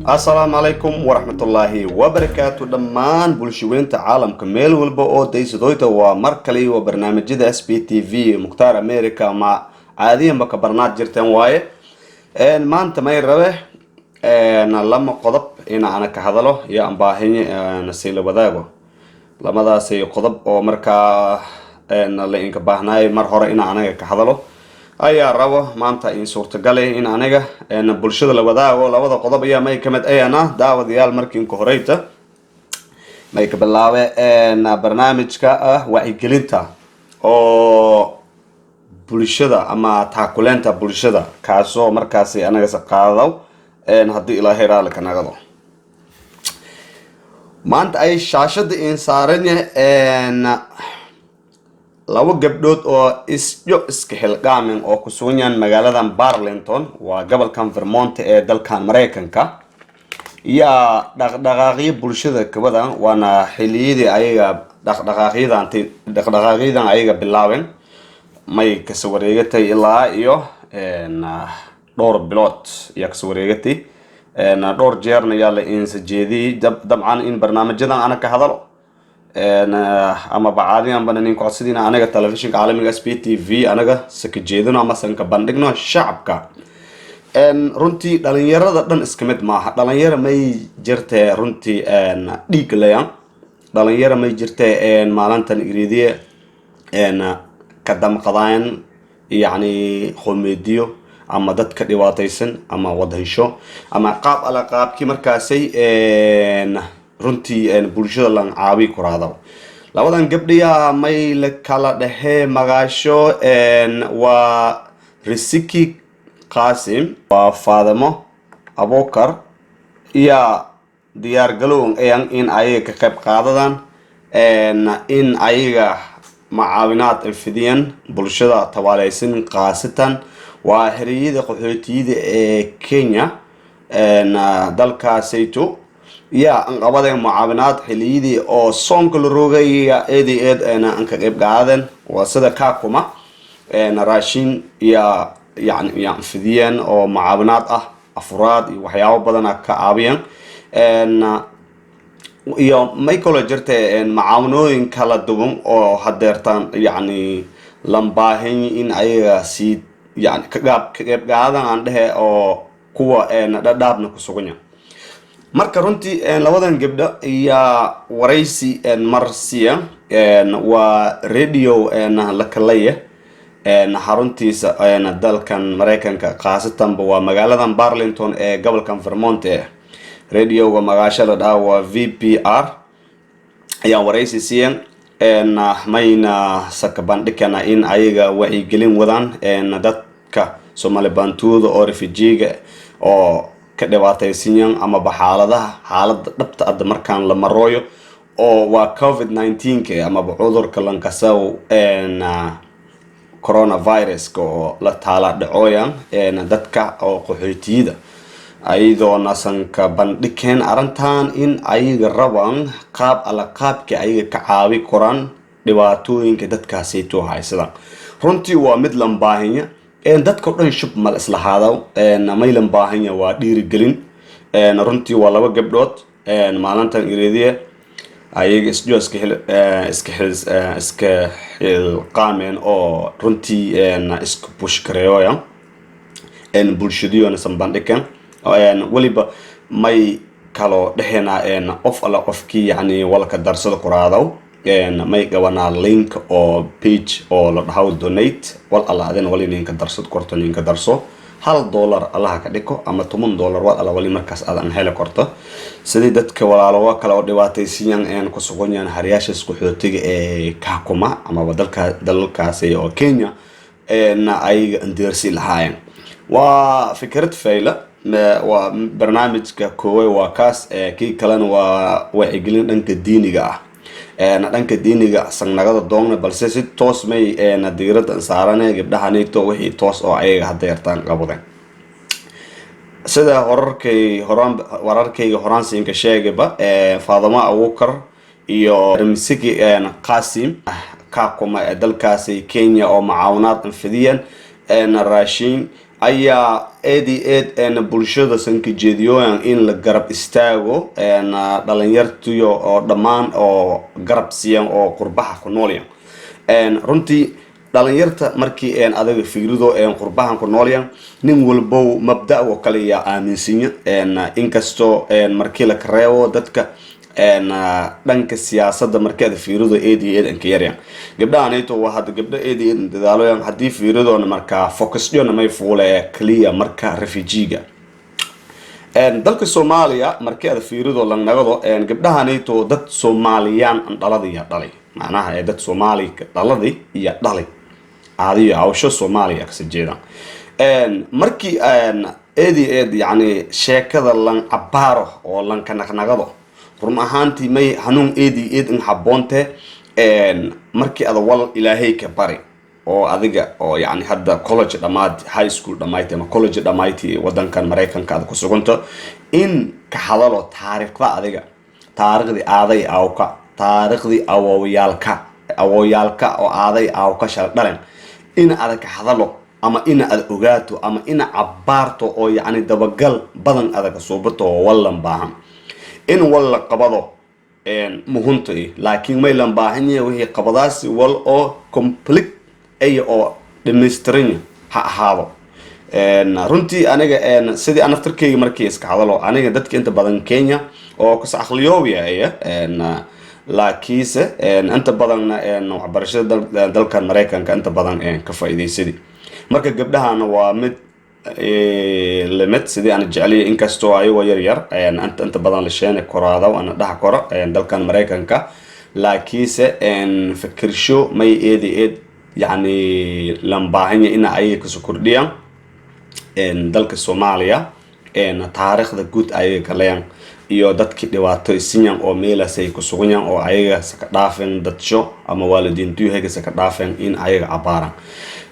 السلام عليكم ورحمة الله وبركاته دمان بولشوينتا عالم كميل والبا او ديس دويتا ومركلي وبرنامج جدا اس بي تي في مختار امريكا مع عاديا بك برنامج جرتين واي ان ما انت ما يربه ان لما قضب انا كهذلو يا امباهيني نسيل وداغو لما دا سي قضب او مركا ان اللي انك باهناي مر هore ina anaga ka hadalo ayaa rabo maanta in suurtagalay in aniga bulshada la wadaago labada qodob ayaa may kamid ayana daawadayaal markii ku horeyta may ka bilaabay barnaamijka wacyigelinta oo bulshada ama taakuleenta bulshada kaasoo markaasi anaga saqaado hadii ilaahay raali ka nagado maanta ay shaashada in saaran labo gabdhood oo iska xilqaamen oo ku sugan magaalada Burlington waa gobolkan Vermont ee dalkan Mareykanka ya dhaqdhaqaaqyo bulshada ka badan waana xiliyadii ayaga dhaqdhaqaaqyadan ayaga bilaabeen may ka soo wareegatay ilaa iyo dhowr bilood ya ka soo wareegatay dhowr jeerna yaa la insajeediyay dabcan in barnaamijyadan ana ka hadalo ama bacaadiyan bananin kocsidina anaga telefishinka caalamiga SPTV anaga sakajeedino ama sanka bandhigno shacabka runtii dhalinyarada dhan iska mid maaha dhalinyaro may jirtay runtii dhiiglayaan dhalinyaro may jirtay maalintan iridiye kadam qadaan yani khomediyo ama dadka dhibaataysan ama wadaysho ama qaab ala qaabkii markaasay runtii bulshada lan caabi kuraado labadan gabdhiya may la kala dhahe magaasho waa Risiki Qasim waa Faadimo Abokar iya diyaar galoon in ayaga ka qayb qaadadaan in ayaga macaawinaad fidiyan bulshada tawaalaysan qaasatan waa xiriirada qaxootiyada ee Kenya dalkaasayto يا أنقبض معاونات حليدي أو صنق الروجية إيدي أنا أنك جيب قاعدن وصدا كاكوما راشين يعني فديان أو معاونات أفراد وحياة بدنا كعابين يا ما يكون جرت معاونين كلا دوم أو حدرتان يعني لمباهين إن أي سيد يعني كجيب قاعدن عنده أو قوة دابنا كسوقنا marka runtii labadan gabdho ayaa waraysi marsiya waa radio la kalaya xaruntiisa dalkan Mareykanka qaasatan waa magaalada Burlington ee gobolkan Vermont radioga magaasha la waa VPR ayaa waraysi siiyeen mayna sakabandhigana in ayaga wacyigelin wadaan dadka Soomaali Bantuuda oo refugeega oo ka dhibaataysan ama xaaladaha dhabta ah markaan la marooyo oo waa COVID-19 ama cudurka lankasaw coronavirus oo la taala dhacooyan dadka oo qaxootiyada ayadoo nasanka bandhigeen arintan in ayaga rabaan qaab ala qaabka ayaga ka caawi koraan dhibaatooyinka dadkaasi too haysan runtii waa mid lambaahinya dadka dhan shub mal islahaado maylan baahanya waa dhiirigelin runtii waa laba gabdhood maalintan iridiye ayaga iska qaamen oo runtii iska push kareeyo bulshadiyoona sanbandhigan waliba may kalo dhehena of ala qofkii yani walka darsada quraado may gawana link oo page oo la dhaho donate wal alla adan wali ninka darsad korto ninka darso $1 allaha ka dhiko ama $10 wal alla wali markaas aad heli korto sidii dadka walaalo kala dhibaataysan ku sugan haryaasha isku xootiga ee Kakuma ama dalkaasi oo Kenya ay indirsi lahaayeen waa fikrad fayla waa barnaamijka kooway waa kaas kii kalena waa wacyigelin dhanka diiniga ah dhanka diiniga sanagada doogna balse si toos may diirada saaranay gabdhahanayto wixii toos oo ayaga hadeertaan qabadeen sida wararkayga horaan siinka sheegayba Faadimo Abokar iyo Risiki Qasim Kakuma dalkaasi Kenya oo macaawinaad fidiyan raashin ayaa eed bulshada sanka jeediyooyan in la garab istaago dhalinyartiyo oo dhammaan oo garab siyan oo qurbaha ku noolyan runtii dhalinyarta markii adaga fiirido qurbahan ku noolyan nin walbow mabda oo kale ya aaminsinya inkastoo markii la kareebo dadka dhanka siyaasadda markii aad fiirido eed anka yaryan gabdhahanayto waa hadda gabdha eed dadaaloyan haddii fiiridoona markaa focusdona may fuule clear marka refujiga dalka Soomaaliya markii aad fiirido lanagado gabdhahanayto dad Soomaaliyaan dhaladiya dhalay macnaha dad Soomaali dhaladi iyo dhalay aadiyo awsho Soomaaliya ka jeedaan markii eed yani sheekada lan abaaro oo lan ka naqnaqado run ahaantii may hanuun eed in haboonte markii aad wal ilaahay ka bari oo adiga oo yani hadda college dhamaad high school dhamaaytay ama college dhamaaytay wadankan Mareykanka aad ku suganto in ka hadalo taariikhda adiga taariikhdii aaday awka taariikhdii awoyaalka oo aaday awka shal dhalan in aad ka hadalo ama in aad ogaato ama in cabaarto oo yani dabagal badan aad ka soo bato wallan baahan in walla qabado muhunta laakiin may lan baahan yahay wixii qabadaasi wal oo complete ay oo dhameystiran ha ahaado runtii aniga sidii aan aftarkeyga markii iska hadalo aniga dadka inta badan Kenya oo ku saxliyoobiya laakiinse inta badan waxbarashada dalkan Mareykanka inta badan ka faa'iideysadii marka gabdhahana waa mid limit sidii aan jecliyay inkastoo ay yar inta badan la sheene koraado ana dhax koro dalkan Mareykanka laakiinse fikirsho may eed yani lambaahan in ay ka soo kordhiyaan dalka Soomaaliya taariikhda guud ay galeen iyo dadkii dhibaataysan oo meelasay ku sugan oo ayaga saka dhaafeen dadsho ama waalidiintu ayaga saka dhaafeen in ayaga abaaran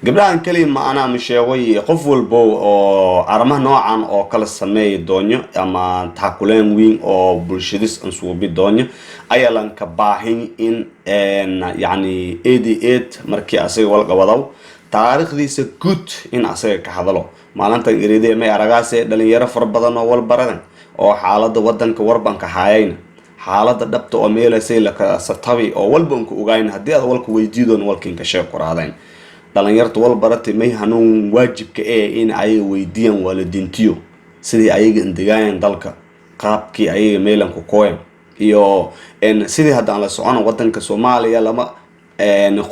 gabdhahan kaliya ma ana sheegay qof walbo oo armaha noocan oo kala sameeyay doonyo ama taakuleen weyn oo bulshadis aan suubi doonyo ayaa lan ka baahin in yani eed markii asaga wal qabado taariikhdiisa guud in asaga ka hadalo maalintan iriiday may aragaasay dhalinyaro far badan oo wal baradan oo xaaladda wadanka warbanka haayayna xaaladda dhabta oo meelasay la ka satabi oo walbanku ogayn hadii aad walku weydiidoon walkiin ka sheeg qoraadeen dhalinyarta wal baratay may hanuun waajibka in ay weydiiyaan waalidiintiyo sidii ayaga indigayaan dalka qaabkii ayaga meelan ku kooyeen iyo sidii hadda la socono wadanka Soomaaliya lama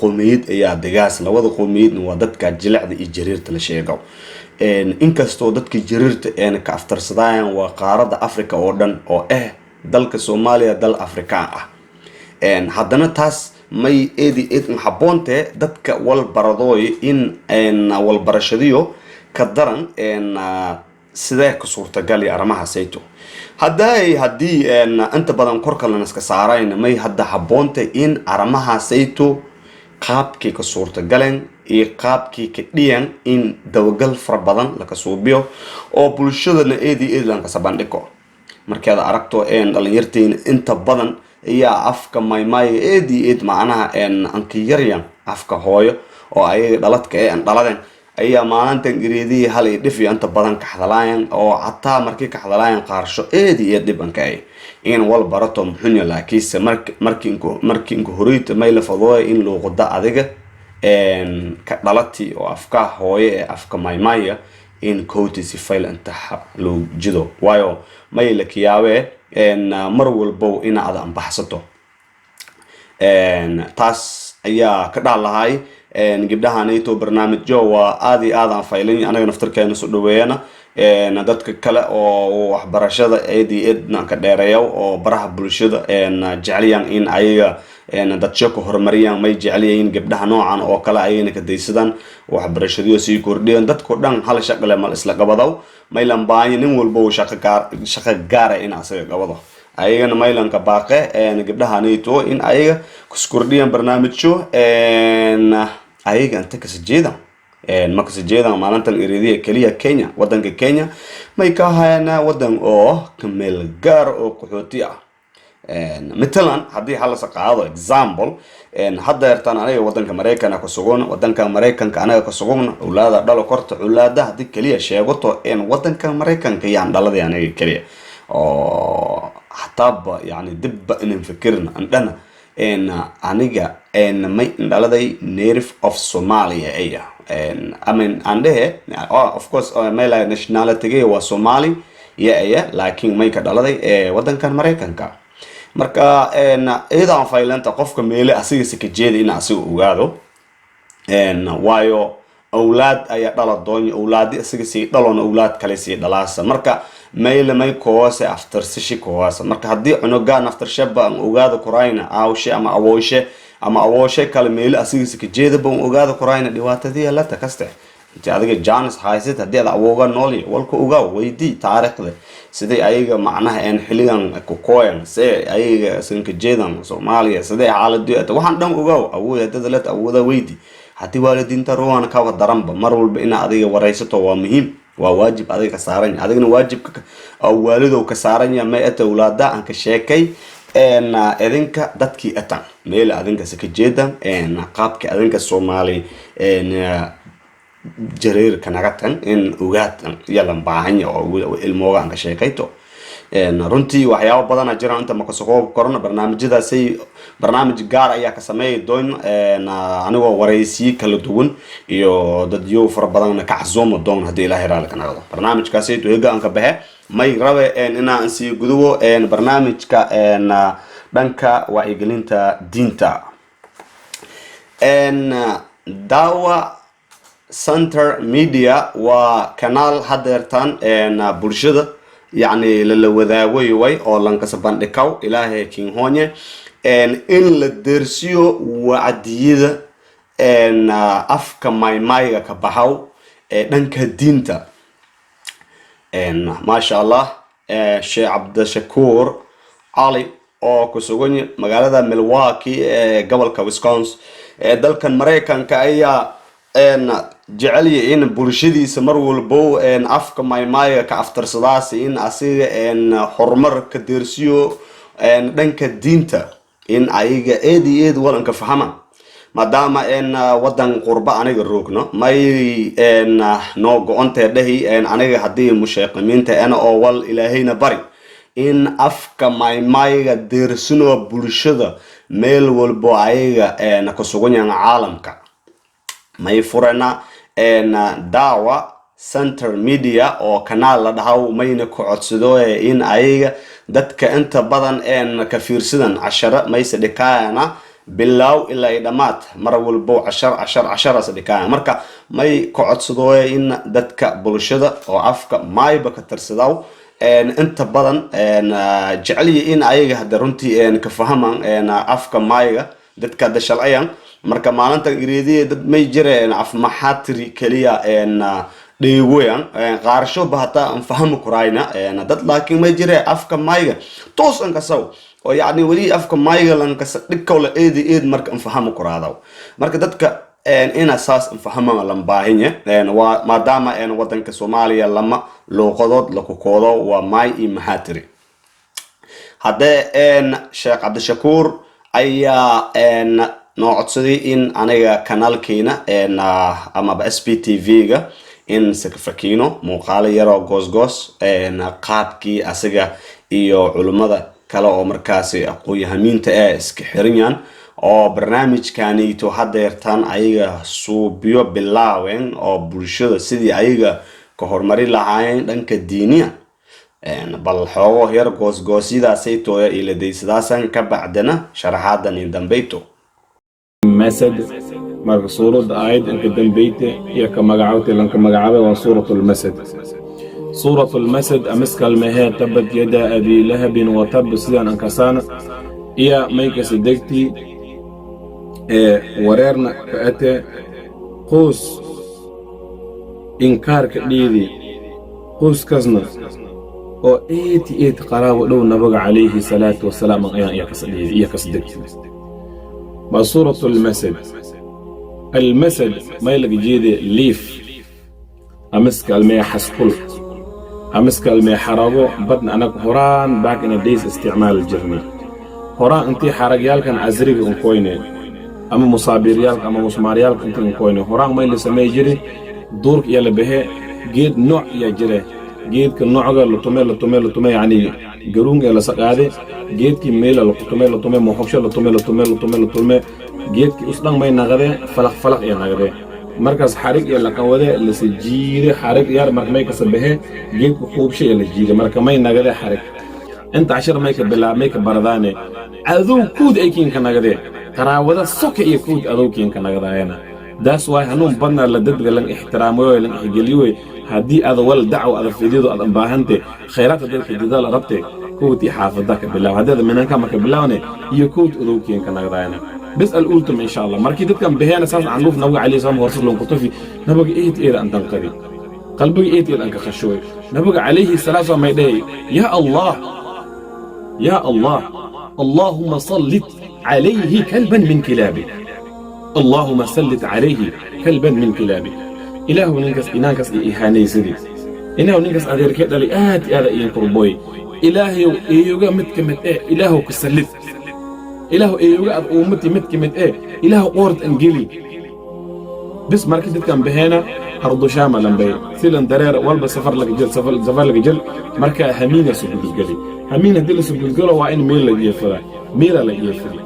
qoomiyad ayaa degaas labada qoomiyad waa dadka jilicda iyo jariirta la sheego inkastoo dadka jariirta ka aftarsadayaan waa qaaradda Afrika oo dhan oo dalka Soomaaliya dal Afrikaan ah haddana taas may eed haboonte dadka wal baradooy in wal barashadiyo ka daran sidee ka suurtagal arrimaha sayto hadii inta badan korka la iska saarayna may hadda haboonte in arrimaha sayto qaabkii ka suurtagaleen iyo qaabkii ka dhiyan in dawagal far badan la ka suubiyo oo bulshadana eed lan ka sabandhigo markii aad aragto dhalinyarteen inta badan ayaa afka maymay eed macnaha anka yaryan afka hooyo oo ay dhaladka dhaladen ayaa maalintan iriidii hal iyo dhif inta badan ka hadlayaan oo hatta markii ka hadlayaan qaarsho eed dhibanka in wal barato muxunya laakiinse markii horeyta may la fadooy in loo qoda adiga ka dhalati oo afka hooyo afka maymaya in kooti si fayl inta loo jido waayo may la kiyaabe mar walbo in aad ambaxsato taas ayaa ka dhalahay gabdhahanayto barnaamijyo waa aad aan faylin anaga naftarkeena soo dhaweeyana dadka kale oo waxbarashada eedna ka dheereeyo oo baraha bulshada jecliyaan in ayaga dadka ku horumariyaan may jecliyeen gabdhaha noocan oo kale ayayna ka daysadaan waxbarashadiyo si kordhiyaan dadku dhan hal shaqo mal isla qabado may lambaayo nin walbo shaqo gaar in asaga qabado ayagana maylan ka baaqe gabdhahanayto in ayaga ku kordhiyaan barnaamijyo ayaga inta ka sajeedaan ma ka sajeedaan maalintan iriidiya kaliya Kenya wadanka Kenya may ka hayana wadan oo kameel gaar oo qaxooti ah مثلا هدي حالا سقاعدو example hadda yartaan aniga wadanka Mareykanka ku sugan wadanka Mareykanka anaga ku sugan awlaada dhalo korta awlaada hadii kaliya sheegato wadanka Mareykanka yaan dhaladii aniga kaliya oo hataa yani dib in fikirna andana aniga may dhaladay native of Somalia aya I mean ande of course my nationality was Somali aya laakiin may ka dhaladay wadanka Mareykanka marka eedan faylanta qofka meele asiga si ka jeeda in asiga ogaado waayo awlaad ayaa dhala doon awlaadi asiga si dhalon awlaad kale si dhalaasa marka meele may koose after sishi koose marka hadii cunugaan after shaba ogaado korayna aawshe ama awooshe kale meele asiga si ka jeeda baan ogaado korayna dhibaatadii la takaste inta adiga Janis haysid hadii aad awooga nooli walka ogaa weydii taariikhda sidii ayaga macnaha xiligan ku kooyan see ayaga sanka jeedan Soomaaliya sidii xaaladdu waxaan dhan ogaa awoodada la awooda weydii hadii waalidiinta ruwan ka wadaranba mar walba in adiga waraysato waa muhiim waa waajib adiga saaran adigna waajibka oo waalidow ka saaran yahay ma ata awlaada aan ka sheekay idinka dadkii atan meel adinka si ka jeedan qaabka adinka Soomaali jareer kanagatan in ogaatan yalan baahan oo ilmooga aan ka sheekayto runtii waxyaabo badan jiraan inta ma ka soo korno barnaamijyadaasay barnaamij gaar ayaa ka sameeyay doon anigoo waraysi kala duwan iyo dad yoo far badan ka xasuumo doon hadii Ilaahay raali ka noqdo barnaamijkaasay tuuga aan ka baxay may rabe inaan si gudubo barnaamijka dhanka wacyigelinta diinta dawa Center Media وقناة حضرتان برشدة يعني للوذاوي وي أو لانكسبان دكاو إلهي كين هوني إن للدرسيو وعديدة أفكا ماي كبهاو دنك دينتا ما شاء الله شيخ عبد الشكور علي أو كسوغني مقالة ملواكي قبل كويسكونس دالكن مريكان كأيا جعلي إن برشدي سمر والبو أفك ماي كأفترسلاس إن أصير حرمر كدرسيو دنك دينتا إن أيجا إيد ولا كفهمه ما دام ودن قربة أنا جروكنا ماي نوع أنت ده أنا هدي مشاقمين أنا أول إلهينا بري إن أفك ماي درسنو برشدة ميل والبو أيجا نكسوغني عالمك ما يفرنا دعوة Center Media أو قناة لدهاو ما ينكعدسدوه إن أيجا دتك أنت بدن كفير سدن 10 ما يصدقانا بالله إلا إدمات مرة والبو 10 صدقانا مركا ما يكعدسدوه إن دتك بلشدة أو عفك ما يبكترسداو أنت بدن جعلي إن أيجا هدرنتي كفهمان عفك ما يجا دتك دشل أيام marka maalinta iriidii dad may jireen afmaxaatri kaliya dhiigoyan qaarsho bahata aan fahmo kurayna dad laakiin may jireen afka mayga toosan ka saw oo yaani wali afka mayga lan ka dhigkawla eed marka aan fahmo kuraadaw marka dadka ina saas aan fahmo lan baahinya waa maadaama wadanka Soomaaliya lama luqadood la ku koodo waa may iyo maxaatri hadee Sheikh Abdi Shakur ayaa noocodsaday in aniga kanaalkeena ama SPTV-ga in sakafakino muuqaal yar oo goosgoos qaabkii asiga iyo culimada kale oo markaasi aqoon-yahamiinta iska xiranayaan oo barnaamijkaaniito hadeertan ayaga suubiyo bilaawen oo bulshada sidii ayaga ka hormari lahaayeen dhanka diiniga bal xoogo yar goosgoosidaasay tooya ila deysdaasan ka bacdana sharaxaadan dambayto مسد مرة سورة آيات إنك دنبيته هي كمجعوت لأنك مجعوه وسورة المسد سورة المسد أمسك المهاة تبت يدا أبي لهب وتب سيان أنكسان هي ميك سدكتي وريرنا كأتى قوس إنكار كديدي قوس كزنا أو إيت قرابة لو نبغى عليه الصلاة والسلام يا كسدكتي بصورة المسد ما يلقى جيدي ليف أمسك المياه حسكول أمسك المياه حرابو بدنا أنا هران باك إن ديس استعمال الجرمي horaan intii xaragyaalkan casriga un koyne ama musaabiryaalka ama musmaaryaalka intii un koyne horaan may la samey jiri duurka iyo la bahe geed nooc iyo jire geedka noocga la tume yani garuun ee la saqaade geedkii meela la tume moxogsho la tume geedkii usdhan may naqade falaq iyo naqade markaas xarig iyo la qawade la sajiide xarig yar marka may ka sabahe geedku quubshay la jiide marka may naqade xarig inta 10 may ka bilaabmay ka baradaane adow kuud ay kiin ka naqade qaraawada soka iyo kuud adow kiin ka naqdaayana daas way hanuun badna la dadga lan ixtiraamo lan xigeliyo hadii aad wal dacwo aad fiidido aad baahante khayraadka dadka didaal rabte kuud xaafada ka bilaab hadada minanka ma ka bilaawne iyo kuud adow kiin ka naqdaayana بس الأولتم إن شاء الله مركي تتكلم بهنا أساس عن لوف نوع عليه سام ورسل لهم كتفي نبغى إيه أن تنقري قلبي إيه أنك خشوي نبغى عليه الثلاثة ما يدي يا الله يا الله اللهم صلت عليه كلبا من كلابك اللهم سلط عليه كلبا من كلابك إله ننكس إهاني سدي إله ننكس أغير كذا لآت هذا إيه قربوي إلهي يوجا متكمت إيه إله كسلت إله إيوجا أمتي متكمت إيه إله قورت إنجيلي بس مركز كان بهنا أرض شام لمبي سيلن درير والب سفر لك جل سفر لك جل مركا همينة سبوز جلي همينة دل سبوز جل وعين ميل لك يفرا ميلا لك يفري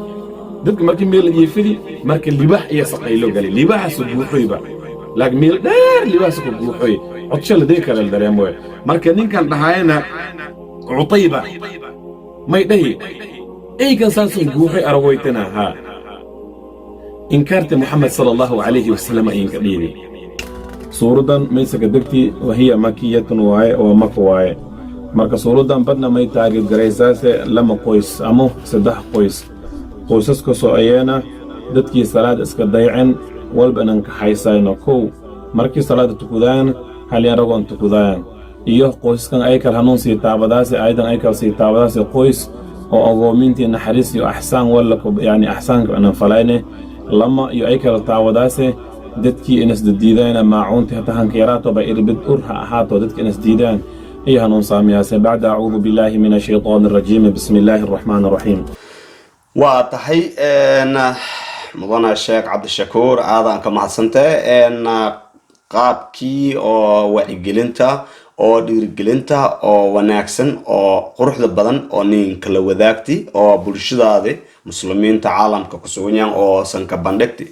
دك مركي ميل لك يفري مركي اللباح يسقيلو جلي لباح سبوحي با لك ميل دار لباح سبوحي عطشل ديك على الدريم وين مركا نين كان بهاينا عطيبة ما يدهي أي كان سانسون جوحي أرويتنا ها إنكرت محمد صلى الله عليه وسلم إنك ديني سورة ميسك دكتي وهي مكية ومكواي مركز سورة بدنا ما يتاجد جريساس لما قويس أمو سدح قويس قوسسكو سوأيانا دتكي صلاة اسك ضيعن والبنانك حيساينا كو مركز صلاة تكودان هل يرغون تكودان إيوه قويس كان أيكال هنون سيتابداسي أيضا أيكال سيتابداسي قويس oo agoomintii naxariis iyo axsaan wala yani axsaanka aan falayne lama iyo ay kala taawadaase dadkii inas diidayna maacuuntii tahanka yaraato ba irbid urha ahaato dadkii inas diidaan ay hanuun saamiyaase bacda a'uudu billahi minash shaytaanir rajiim bismillaahir rahmaanir rahiim waa tahay mudana sheekh cabdishakuur aadan ka mahadsantahay qaabkii oo wacyigelinta oo dhiirigelinta oo wanaagsan oo quruxda badan oo ninka la wadaagti oo bulshadaada muslimiinta caalamka ku sugan yahay oo sanka bandhigti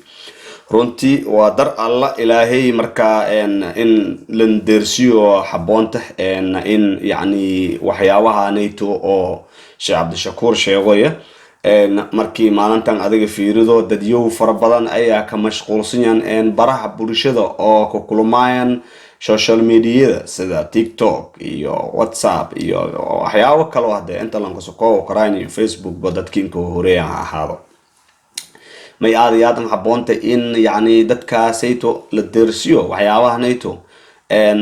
runtii waa dar alla ilaahay marka in landersiyo xaboonta in yani waxyaabaha neeto oo sheekh cabdishakuur sheegaya markii maalintan adiga fiirido dadyow fara badan ayaa ka mashquulsan baraha bulshada oo ku kulmayaan social media sida TikTok iyo WhatsApp iyo waxyaabo kale oo hadda inta lan kasoo koobo karaan Facebook dadkiinka horeeya ahaado may aadayaadan haboonta in yani dadkaasayto la dersiyo waxyaabaha neeto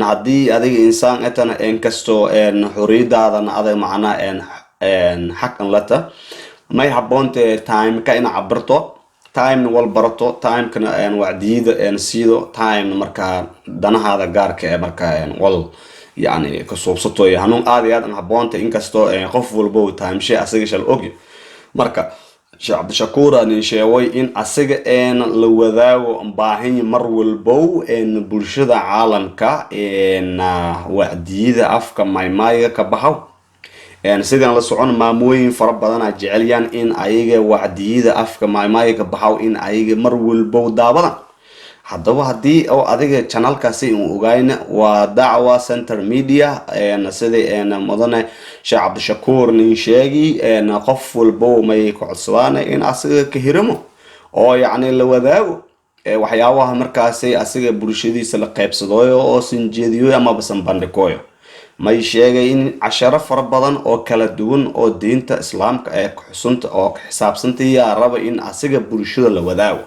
haddii adiga insaan etana kasto xoriyadaadana adag macna xaqan lata may haboonta time ka ina cabirto time wal barato time kana wacdiyada siido time marka danahaada gaarka ee marka wal yani ka soobsato hanuun aad iyo aad haboonta inkasto qof walbo time shay asaga shal ogi marka sheekh cabdishakuur aan sheegay in asaga la wadaago baahin mar walbo bulshada caalamka wacdiyada afka maymaaga ka baxaw sidaan la socon maamooyin fara badan ay jeceliyaan in ayaga wacdiyada afka maaymaayga baxaw in ayaga mar walbo daabadan haddaba hadii oo adiga channelkaasi uu ogaayna waa dacwa center media sida mudane sheekh cabdishakuur nin sheegi qof walbo may ku codsadaan in asaga ka hiramo oo yani la wadaago waxyaabaha markaasi asaga bulshadiisa la qaybsado oo sinjeediyo ama basan bandhigooyo may sheegay in 10 fara badan oo kala duwan oo diinta islaamka ay ku xusunta oo ka xisaabsantay raba in asiga bulshada la wadaago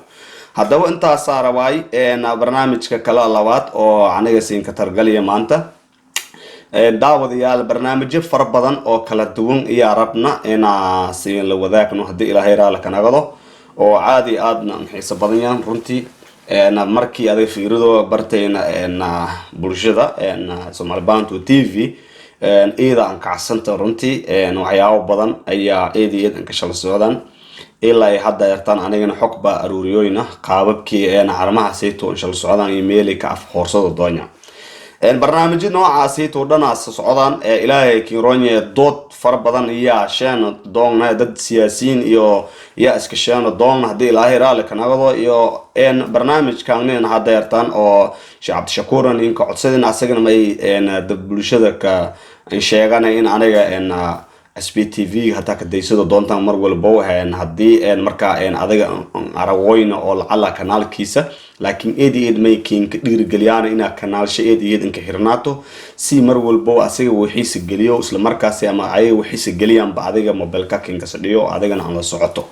haddaba inta saarawaay barnaamijka kala labaad oo aniga siin ka targaliya maanta daawadayaal barnaamijyo fara badan oo kala duwan iyo rabna ina siin la wadaagno hadii ilaahay raala ka nagado oo caadi aadna xiisa badan yahan runtii markii aday fiirido bartayna bulshada Somali Bantu TV إذا أنك عسنت رنتي وحياة بدن أي إيدي أنك شل السودان إلا هذا يرتان أنا حقبة أروريوينا قاببكي أنا عرمها سيتو إن شاء الله السودان إيميلي كأف خورصة الدنيا برنامج نوع سيتو دنا السودان إلهي كيروني دوت فربضان إياه شان دون ضد سياسيين يا اسكشان دون هدي إلهي رالك نقضوا إن برنامج كانين هذا يرتان أو شعب شكورا إنك عدسدنا عسقنا ماي إن دبلشدك إن شيغانا إن أنا SPTV hataa ka daysado doontaan mar walba haddii markaa adiga araweyna oo lacala kanaalkiisa laakiin eedeed making ka dhiirigeliyaan ina kanaalsha eedeed inka hirnaato si mar walba asiga wixiisa geliyo isla markaas ama ay wixiisa geliyaan ba adiga mobilka kinka sadhiyo adigana aan la socoto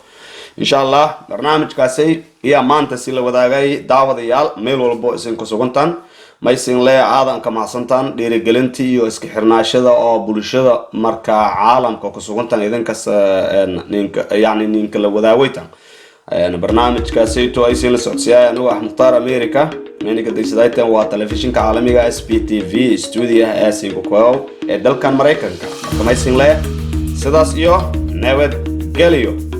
insha Allah barnaamijkaasi iyo maanta si la wadaagay daawadayaal meel walba isin ku sugantaan maysin lee aadan ka mahadsantaan dhiirigelintii iyo iska xirnaashada oo bulshada marka caalamka ku sugantaan idinkas ninka la wadaawaytan barnaamijkaasi to ay sin la socodsiyaa anigu Mukhtaar America meeniga daysadaytan waa telefishinka caalamiga SPTV studio aasiga ku ee dalkan Mareykanka marka maysin lee sidaas iyo nabad geliyo